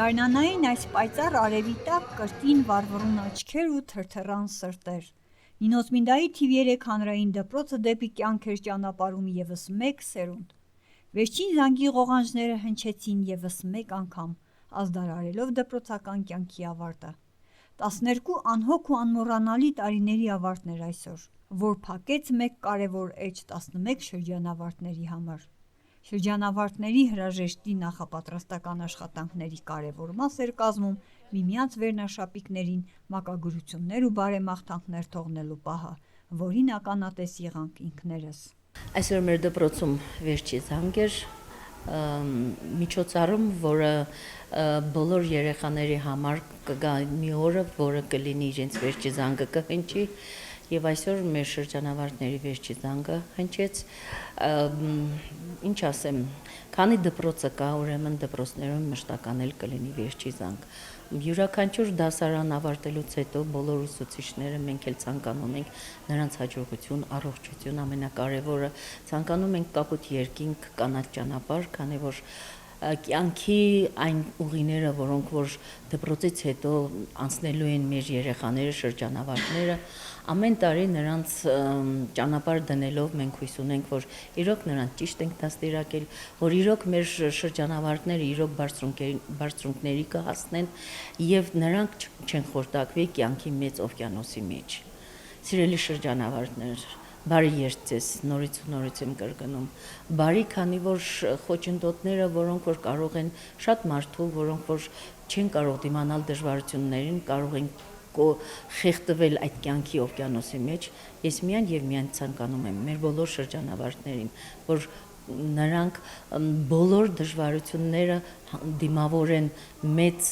Գարնանային այս պայծառ արևի տակ կրկին վառվռուն աչքեր ու թրթռան սրտեր։ Նինոց Մինդայի թիվ 3 հանրային դպրոցը դեպի կյանք էր ճանապարհում ևս մեկ սերունդ։ Վերջին զանգի ղողանջները հնչեցին ևս մեկ անգամ, ազդարարելով դպրոցական կյանքի ավարտը։ 12 անհոգ ու անմոռանալի տարիների ավարտն էր այսօր, որ փակեց մեկ կարևոր էջ 11 շրջանավարտների համար։ Շրջանավարտների հրաժեշտի նախապատրաստական աշխատանքների կարևոր մաս էր կազմում միմյանց վերնաշապիկներին մակագրություններ ու բարեմաղթանքներ թողնելու պահը, որին ականատես եղանք ինքներս։ Այսօր մեր դպրոցում վերջի զանգ էր, միջոցառում, որը բոլոր երեխաների համար կգա մի օրը, որը կլինի իրենց վերջի զանգը կհնչի, եւ այսօր մեր շրջանավարտների վերջի զանգը հնչեց, ինչ ասեմ, քանի դպրոցը կա, ուրեմն դպրոցներում մշտական էլ կլինի վերջի զանգ։ Յուրաքանչյուր դասարան ավարտելուց հետո բոլոր ուսուցիչները մենք էլ ցանկանում ենք նրանց հաջողություն, առողջություն, ամենակարևորը ցանկանում ենք կապույտ երկինք, կանաչ ճանապարհ, քանի որ կյանքի այն ուղիները, որոնք որ դպրոցից հետո անցնելու են մեր երեխաները, շրջանավարտները, ամեն տարի նրանց ճանապարհ դնելով մենք հույս ունենք, որ իրոք նրանց ճիշտ ենք դաստիարակել, որ իրոք մեր շրջանավարտները իրոք բարձրունքների կհասնեն եւ նրանք չեն խորտակվի կյանքի մեծ օվկիանոսի մեջ։ Սիրելի շրջանավարտներ, բարի երդ ձեզ, նորից ու նորից եմ կրկնում, բարի, քանի որ խոչընդոտները, որոնք որ կարող են շատ մարդու, որոնք որ չեն կարող դիմանալ դժվարություններին, կարող են խեղդվել այդ կյանքի օվկիանոսի մեջ, ես միայն եւ միայն ցանկանում եմ մեր բոլոր շրջանավարտներին, որ նրանք բոլոր դժվարությունները դիմավորեն մեծ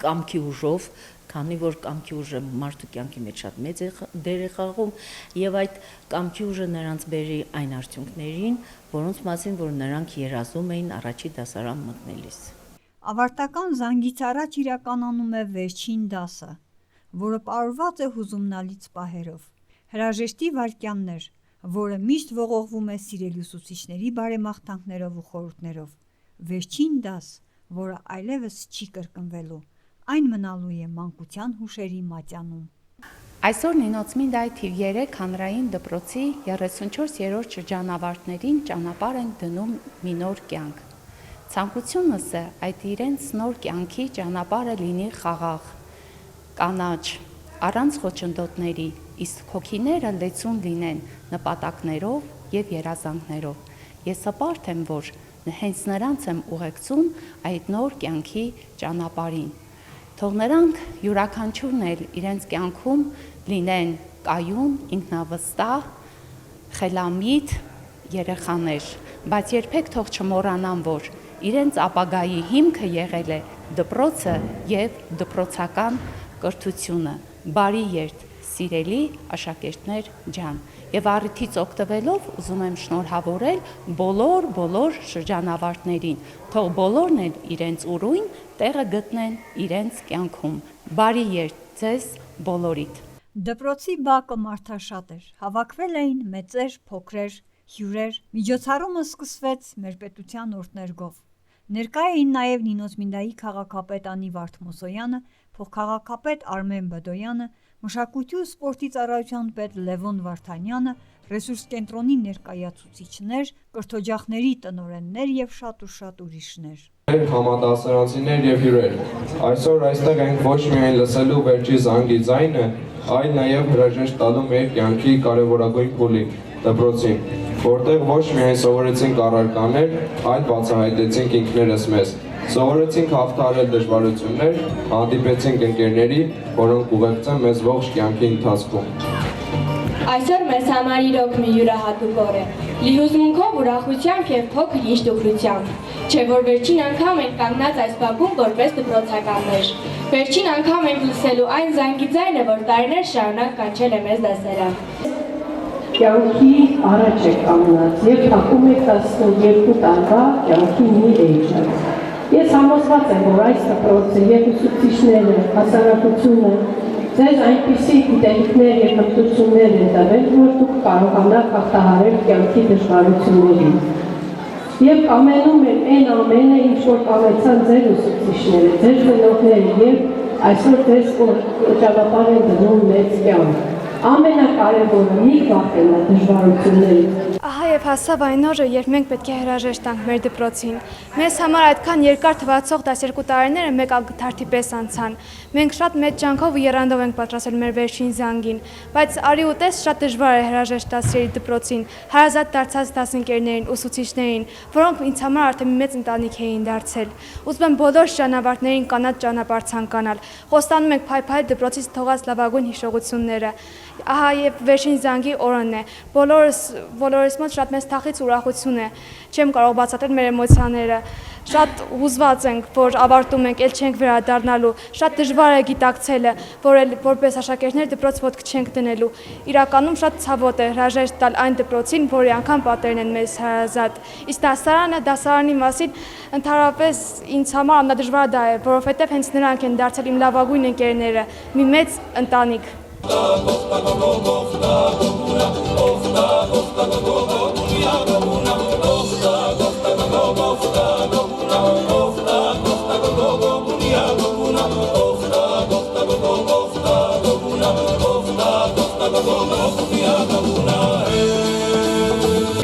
կամքի ուժով, քանի որ կամքի ուժը մարդու կյանքի մեջ շատ մեծ դեր է խաղում եւ այդ կամքի ուժը նրանց բերի այն արդյունքներին, որոնց մասին որ նրանք երազում էին առաջի դասարան մտնելիս։ Ավարտական զանգից առաջ իրականանում է վերջին դասը, որը պարուրված է հուզումնալից պահերով։ Հրաժեշտի վայրկյաններ, որը միշտ ողողվում է սիրելի ուսուցիչների բարեմաղթանքներով ու խորհուրդներով։ Վերջին դաս, որը այլևս չի կրկնվելու, այն մնալու է մանկության հուշերի մատյանում։ Այսօր Նինոց Մինդայի թիվ 3 հանրային դպրոցի 34-րդ շրջանավարտներին ճանապարհ են դնում մի նոր կյանք։ Ցանկությունս է այդ իրենց նոր կյանքի ճանապարհը լինի խաղաղ, կանաչ, առանց խոչընդոտների, իսկ հոգիները լեցուն լինեն նպատակներով եւ երազանքներով։ Ես հպարտ եմ, որ հենց նրանց եմ ուղեկցում այդ նոր կյանքի ճանապարհին։ Թող նրանք յուրաքանչյուրն էլ իրենց կյանքում լինեն կայուն, ինքնավստահ, խելամիտ երեխաներ, բայց երբեք թող չմոռանան, որ իրենց ապագայի հիմքը եղել է դպրոցը եւ դպրոցական կրթությունը։ Բարի երդ, սիրելի աշակերտներ ջան, եւ առիթից օգտվելով ուզում եմ շնորհավորել բոլոր շրջանավարտներին, թող բոլորն էլ իրենց ուրույն տեղը գտնեն իրենց կյանքում։ Բարի երդ ձեզ բոլորիդ։ Դպրոցի բակը մարդաշատ էր, հավաքվել էին մեծեր, փոքրեր, հյուրեր, միջոցառումը սկսվեց մեր պետության օրհներգով։ Ներկա էին նաև Նինոց Մինդայի քաղաքապետ Անի Վարդմոսոյանը, փոխքաղաքապետ Արմեն Բադոյանը, մշակույթի ու սպորտի ծառայության պետ Լևոն Վարդանյանը, ռեսուրս կենտրոնի ներկայացուցիչներ, կրթօջախների տնօրեններ եւ շատ ուրիշներ։ Համադասարանցիներ եւ հյուրեր, այսօր այստեղ ենք ոչ միայն լսելու վերջի զանգի ձայնը, այլ նաեւ հրաժեշտ տալու մեր կյանքի կարևորագույն փուլի դպրոցին, որտեղ ոչ միայն սովորեցինք առարկաներ, այլ բացահայտեցինք ինքներս մեզ, սովորեցինք հաղթահարել դժվարություններ, հանդիպեցինք ընկերների, որոնք ուղեկցեն մեզ ողջ կյանքի ընթացքում։ Այսօր մեզ համար իրոք մի յուրահատուկ օր է, լի հուզմունքով, ուրախությամբ եւ փոքր ինչ դուխրությամբ, չէ որ վերջին անգամ ենք կանգնած այս բակում որպես դպրոցականներ, վերջին անգամ ենք լսելու այն զանգի ձայնը, որ տարիներ շարունակ կանչել է մեզ դասարան։ Կյանքի առաջ եք կանգնած եւ փակում եք 12 տարվա կյանքի մի էջը։ Ես համոզված եմ, որ այս դպրոցը եւ ուսուցիչները, հասարակությունը ձեզ այնպիսի գիտելիքներ եւ հմտություններ են տվել, որ դուք կարողանաք հաղթահարել կյանքի դժվարություններին։ Եվ կամենում եմ այն ամենը, ինչ որ կամեցան ձեր ուսուցիչները, ձեր ծնողները եւ այսօր ձեզ ճանապարհ են դնում մեծ կյանք։ Ամենակարևորը մի վախենա դժվարություններից։ Ահա եւ հասավ այն օրը, երբ մենք պետք է հրաժեշտ տանք մեր դպրոցին։ Մեզ համար այդքան երկար թվացող 12 տարիները մեկ ագթարթի պես անցան։ Մենք շատ մեծ ջանքով ու եռանդով ենք պատրաստել մեր վերջին զանգին, բայց արի ու տես շատ դժվար է հրաժեշտ տալ դպրոցին, հարազատ դարձած դասընկերներին, ուսուցիչներին, որոնք ինձ համար արդեն մի մեծ ընտանիք էին դարձել։ Ուզում եմ բոլոր ճանապարհներին կանաչ ճանապարհ ցանկանալ։ Խոստանում ենք փայփայել դպրոցից թողած լավագույն հիշողությունները։ Ահա եւ վերջին զանգի օրն է։ Բոլորս մոտ շատ մեծ թախիծ ուրախություն է։ Չեմ կարող բացատրել մեր էմոցիաները։ Շատ հուզված ենք, որ ավարտում ենք, ել չենք վերադառնալու։ Շատ դժվար է գիտակցելը, որ որպես աշակերտներ դպրոց ոտք չենք դնելու։ Իրականում շատ ցավոտ է հրաժեշտ տալ այն դպրոցին, որի անգամ պատերն են մեզ հարազատ։ Իսկ դասարանի մասին ընդհանրապես ինձ համար ամենադժվարը դա է, որովհետև հենց նրանք են դարձել իմ լավագույն ընկերները, մի մեծ ընտանիք։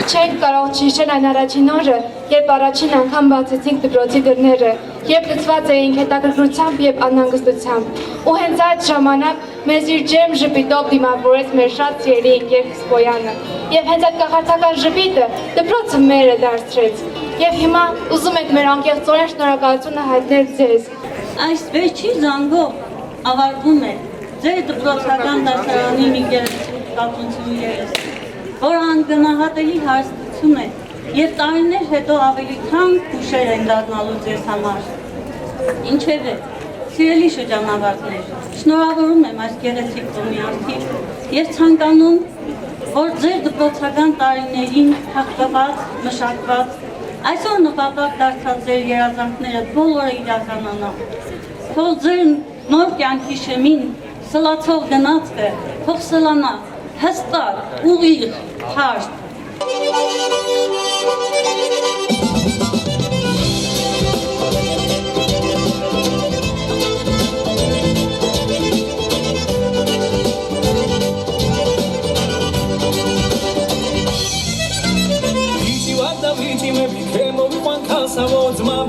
Չենք կարող չհիշել այն առաջին օրը, երբ առաջին անգամ բացեցինք դպրոցի դռները, երբ լցված էինք հետաքրքրությամբ եւ անհանգստությամբ։ Ու հենց այդ ժամանակ մեզ իր ջերմ ժպիտով դիմավորեց մեր շատ սիրելի ընկեր Խսպոյանը։ Եվ հենց այդ կախարդական ժպիտը դպրոցը մերը դարձրեց։ Եվ հիմա ուզում ենք մեր անկեղծորեն շնորհակալությունը հայտնել ձեզ։ Այս վերջին զանգով ավարտվում է ձեր դպրոցական դասարանի մի գեղեցիկ պատմություններս, որ անգնահատելի հարստություն է եւ տարիներ հետո ավելի թանկ հուշեր են դառնալու ձեզ համար։ Ինչևէ, սիրելի շրջանավարտներ, շնորհավորում եմ այս գեղեցիկ տոնի արդիվ եւ ցանկանում, որ ձեր դպրոցական տարիներին հաղթված, մշակված, այսօր նպատակ դարձած ձեր երազանքները բոլորը իրականանան։ Թող ձեր նոր կյանքի շեմին սլացող գնացքը թող սլանա հստակ, ուղիղ, հարթ։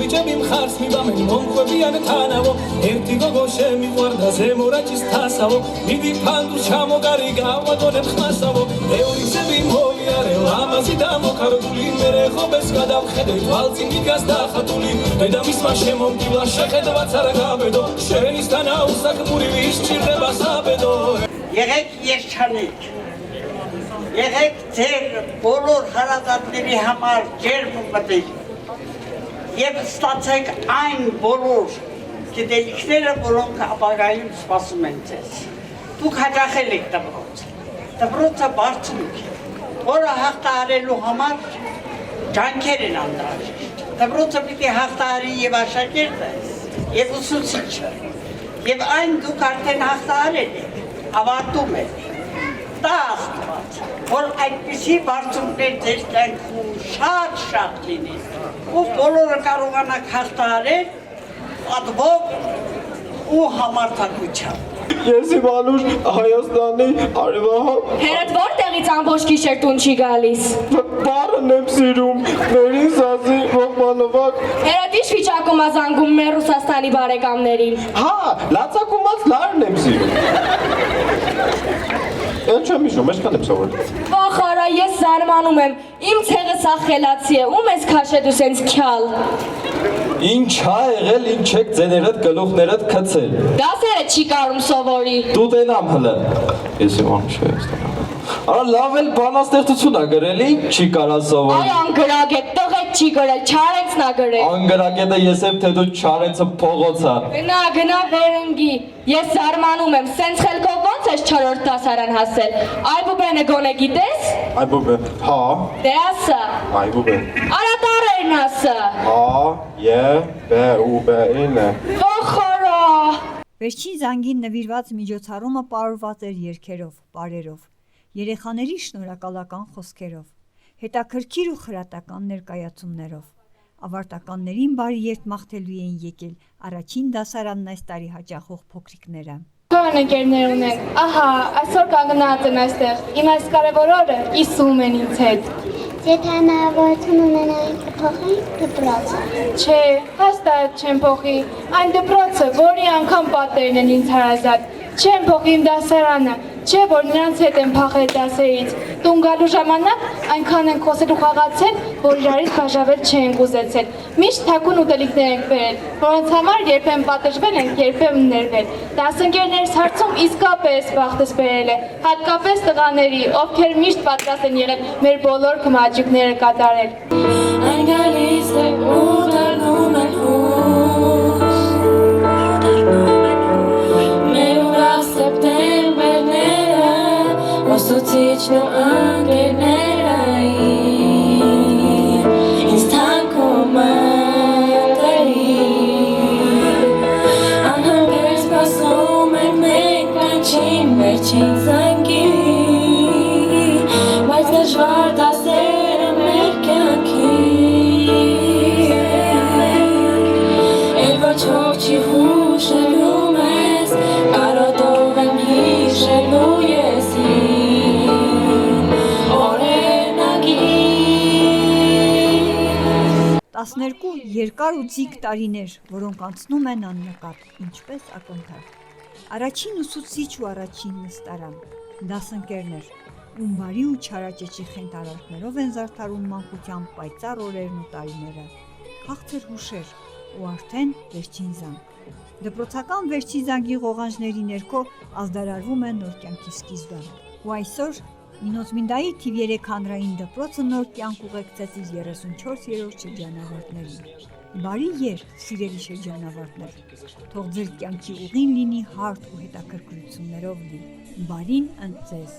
Biçebim xars mi bamel monko bian tanavo erti gogo shemi guarda se morachis tasavo midi pandu chamo gari gava donem khmasavo euri sebi moviare lamazi damo karguli mere khobes gadav khede tvaltsi migas da khatuli da misma shemomtila shekhedva tsaragabedo shenistan ausakmuri vishchirdeba sabedo Եղեք երջանիկ Եղեք ձեր բոլոր հարազատների համար ջերմ ու մտիկ Եվ ստացեք այն բոլոր գիտելիքները, որոնք ապագայում սպասում են ձեզ։ Դուք հաճախել եք դպրոց։ Դպրոցը բարձունք է, որը հաղթահարելու համար ջանքեր են անհրաժեշտ։ Դպրոցը պիտի հաղթահարի եւ աշակերտը, եւ ուսուցիչը։ Եվ այն դուք արդեն հաղթահարել եք, ավարտում եք։ Դա Աստված, որ այդպիսի բարձունքներ ձեր կյանքում շատ լինի։ Ու բոլորը կարողանաք հաղթահարել պատվով ու համարձակությամբ։ Ես իմ անուշ Հայաստանի արևահայ Հերդ որտեղից ամբողջ գիշեր տուն չի գալիս։ Բարն եմ սիրում, մերին սազի ողմանովակ Հերդ ինչ վիճակում ազանգում մեր Ռուսաստանի բարեկամներին։ Հա, լացակումած լարն եմ սիրում Էլ չեմ իշում, եսքան եմ սովորել Վախարա, ես զարմանում եմ, իմ ցեղը սա խելացի է, ում ես քաշել ու սենց քյալ։ Ինչ ա եղել, ինչ եք ձեներդ գլուխներդ քցել Դասերը չի կարում սովորի։ Դու տենամ հլը Ես իմ անուշ Հայաստան Արա լավ էլ բանաստեղծություն ա գրել, ինչ չի կարա սովորել Այ անգրագետ, տղետ չի գրել, չարենցն ա գրել։ Անգրագետը ես եմ, թե դու չարենցը փողոց ա Գնա վերընգի, ես զարմանում եմ, սենց խելքով ոնց ես 4-րդ դասարան հասել, այբուբենը գոնե գիտես։ Այբուբե, հա Դե ասա։ Այբուբե Արատարերն ասա։ Հա, ե, բե, ու բե, ինը Վախարա։ Վերջին զանգին նվիրված միջոցառումը պարուրված էր երգերով, պարերով, երեխաների շնորհակալական խոսքերով։ հետաքրքիր ու խրատական ներկայացումներով։ Ավարտականներին բարի երթ մաղթելու էին եկել առաջին դասարանն այս տարի հաճախող փոքրիկները։ Քան ընկերներ ունենք, ահա, այսօր կանգնած են այստեղ, իմ այս կարևոր օրը կիսում են ինձ հետ։ Եթե հնարավորություն ունենայինք կփոխեինք դպրոցը։ Չէ, հաստատ չեմ փոխի, այն դպրոցը, որի անգամ պատերն են ինձ հարազատ, չեմ փոխի իմ դասարանը, չէ, որ նրանց հետ եմ փախել դասերից, տուն գալու ժամանակ այնքան ենք խոսել ու խաղացել, որ իրարից բաժավել չենք ուզեցել, միշտ թաքուն ուտելիքներ ենք բերել, որոնց համար երբեմն պատժվել ենք, երբեմն ներվել, դասընկերներս հարցում իսկապես բախտս բերել է, հատկապես տղաների, ովքեր միշտ պատրաստ են եղել մեր բոլոր կմաջիկները կատարել։ Այն գալիս է ու դառնում են հուշ, մեր ուրախ սեպտեմբերները, ոսուցիչն ու ընկերները ինձ թանքում անհանգեր սպասում ենք մենք կանչին վերջին զանգի, բայց դժվար դասերը մեր կյանքի, էլ ոչ հող չի հուշելու մեզ, կարոտով եմ հիշելու եսին, օրենագիր։ 12 երկար ու ձիգ տարիներ, որոնք անցնում են աննկատ, ինչպես ակնթարթ։ Առաջին ուսուցիչ ու առաջին նստարան, դասընկերներ, ում բարի ու չարաճճի խենթարարքներով են զարդարում մանկության պայծառ օրերն ու տարիները, քաղցր հուշեր ու արդեն վերջին զանգ։ Դպրոցական վերջին զանգի ղողանջների ներքո ազդարարվում է նոր կյանքի սկիզբը։ Ու այսօր Մինոց-Մինդայի թիվ 3 հանրային դպրոցը նոր կյանք ուղեկցեց իր 34-րդ շրջանավարտներին։ Բարի երթ, սիրելի շրջանավարտներ, թող ձեր կյանքի ուղին լինի հարթ ու հետաքրքրություններով լի։ Բարին ընդ ձեզ։